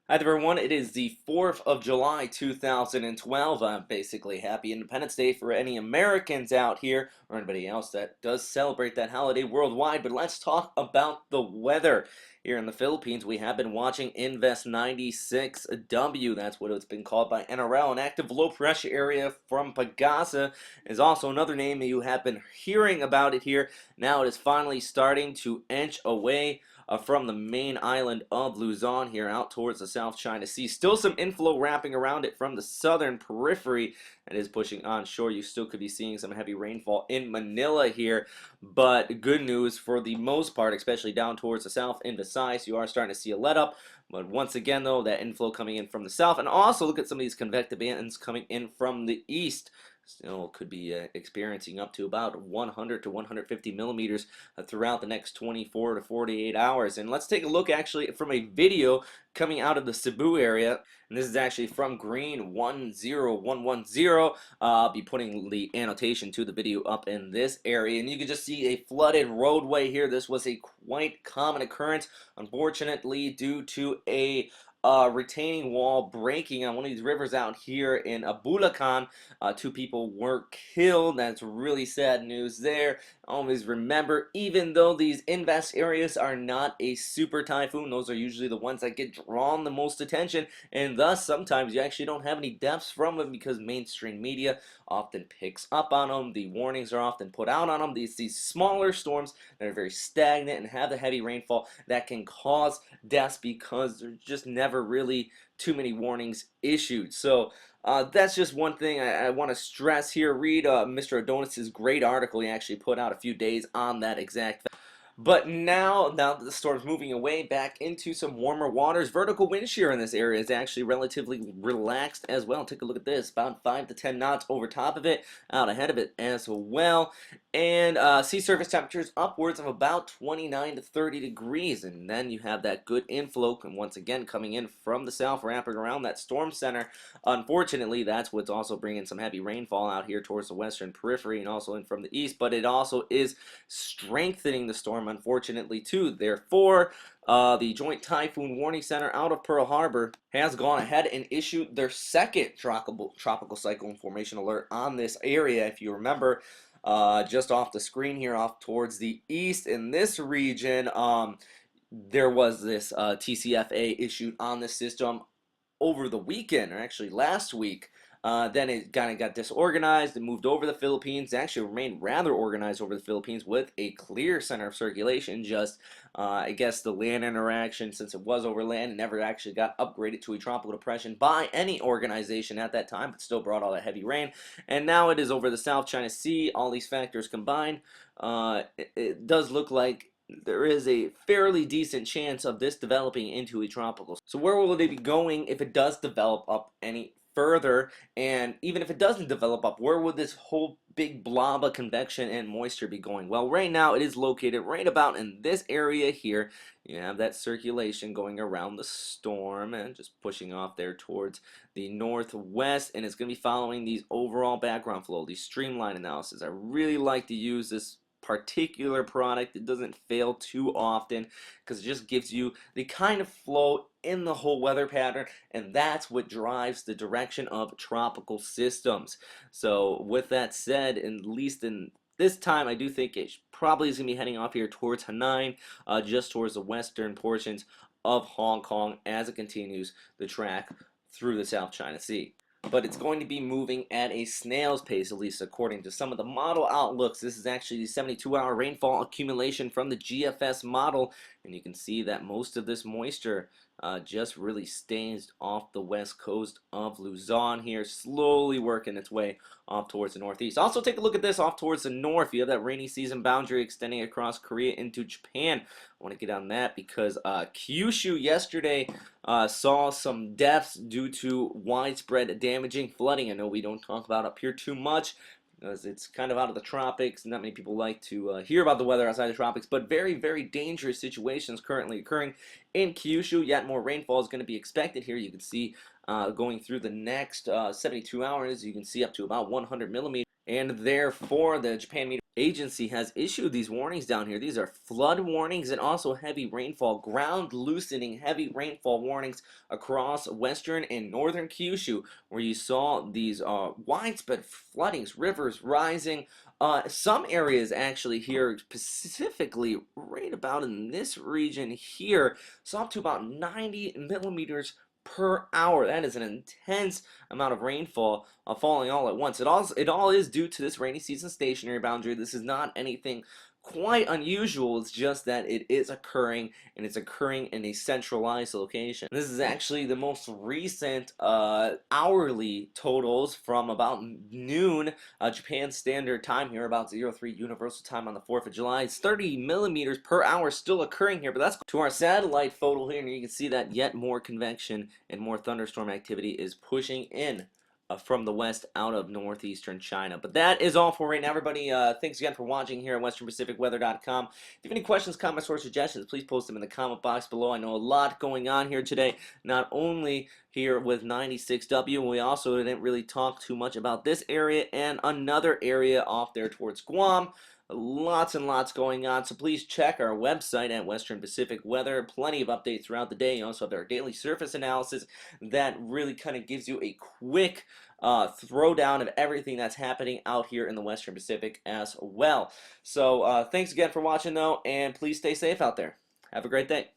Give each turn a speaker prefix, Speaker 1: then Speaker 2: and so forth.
Speaker 1: Hi there, everyone. It is the 4th of July, 2012. Basically, happy Independence Day for any Americans out here or anybody else that does celebrate that holiday worldwide. But let's talk about the weather. Here in the Philippines, we have been watching Invest 96W. That's what it's been called by NRL. An active low pressure area from Pagasa is also another name that you have been hearing about it here. Now it is finally starting to inch away from the main island of Luzon here out towards the South China Sea. Still some inflow wrapping around it from the southern periphery that is pushing onshore. You still could be seeing some heavy rainfall in Manila here, but good news for the most part, especially down towards the south in Visayas, you are starting to see a let up. But once again, though, that inflow coming in from the south, and also look at some of these convective bands coming in from the east. Still could be experiencing up to about 100 to 150 millimeters throughout the next 24 to 48 hours. And let's take a look actually from a video coming out of the Cebu area. And this is actually from Green 10110. I'll be putting the annotation to the video up in this area. And you can just see a flooded roadway here. This was a quite common occurrence, unfortunately, due to a retaining wall breaking on one of these rivers out here in Bulacan. Two people were killed. That's really sad news there. Always remember, even though these invest areas are not a super typhoon, those are usually the ones that get drawn the most attention, and thus sometimes you actually don't have any deaths from them because mainstream media often picks up on them. The warnings are often put out on them. These smaller storms that are very stagnant and have the heavy rainfall that can cause deaths because there's just never really too many warnings issued. So that's just one thing I want to stress here. Read Mr. Adonis's great article he actually put out a few days on that exact fact. But now that the storm's moving away back into some warmer waters, vertical wind shear in this area is actually relatively relaxed as well. Take a look at this, about 5 to 10 knots over top of it, out ahead of it as well. And sea surface temperatures upwards of about 29 to 30 degrees. And then you have that good inflow, and once again coming in from the south, wrapping around that storm center. Unfortunately, that's what's also bringing some heavy rainfall out here towards the western periphery and also in from the east. But it also is strengthening the storm, unfortunately, too. Therefore, the Joint Typhoon Warning Center out of Pearl Harbor has gone ahead and issued their second tropical cyclone formation alert on this area. If you remember, just off the screen here, off towards the east in this region, there was this TCFA issued on the system over the weekend, or actually last week. Then it kind of got disorganized and moved over the Philippines. It actually remained rather organized over the Philippines with a clear center of circulation. Just, I guess, the land interaction, since it was over land, it never actually got upgraded to a tropical depression by any organization at that time, but still brought all that heavy rain. And now it is over the South China Sea. All these factors combined, it does look like there is a fairly decent chance of this developing into a tropical. So where will they be going if it does develop up any further? And even if it doesn't develop up, where would this whole big blob of convection and moisture be going? Well, right now it is located right about in this area here. You have that circulation going around the storm and just pushing off there towards the northwest, and it's going to be following these overall background flow, these streamline analysis. I really like to use this particular product. It doesn't fail too often because it just gives you the kind of flow in the whole weather pattern, and that's what drives the direction of tropical systems. So with that said, at least in this time, I do think it probably is going to be heading off here towards Hanoi, just towards the western portions of Hong Kong as it continues the track through the South China Sea. But it's going to be moving at a snail's pace, at least according to some of the model outlooks. This is actually the 72-hour rainfall accumulation from the GFS model, and you can see that most of this moisture just really stays off the west coast of Luzon here, slowly working its way off towards the northeast. Also, take a look at this off towards the north. You have that rainy season boundary extending across Korea into Japan. I want to get on that because Kyushu yesterday saw some deaths due to widespread damaging flooding. I know we don't talk about up here too much because it's kind of out of the tropics. Not many people like to hear about the weather outside the tropics, but very, very dangerous situations currently occurring in Kyushu. Yet more rainfall is going to be expected here. You can see going through the next 72 hours, you can see up to about 100 millimeters. And therefore, the Japan meteor agency has issued these warnings down here. These are flood warnings and also heavy rainfall, ground loosening heavy rainfall warnings across western and northern Kyushu, where you saw these widespread floodings, rivers rising. Some areas actually here, specifically right about in this region here, saw up to about 90 millimeters per hour. That is an intense amount of rainfall falling all at once. It all is due to this rainy season stationary boundary. This is not anything quite unusual. It's just that it is occurring, and it's occurring in a centralized location. This is actually the most recent hourly totals from about noon Japan Standard Time here, about 03 Universal Time on the 4th of July. It's 30 millimeters per hour still occurring here, but that's to our satellite photo here, and you can see that yet more convection and more thunderstorm activity is pushing in from the west out of northeastern China. But that is all for right now, everybody. Thanks again for watching here at westernpacificweather.com. If you have any questions, comments, or suggestions, please post them in the comment box below. I know a lot going on here today, not only here with 96W, we also didn't really talk too much about this area and another area off there towards Guam. Lots and lots going on, so please check our website at Western Pacific Weather. Plenty of updates throughout the day. You also have our daily surface analysis that really kind of gives you a quick throwdown of everything that's happening out here in the Western Pacific as well. So thanks again for watching, though, and please stay safe out there. Have a great day.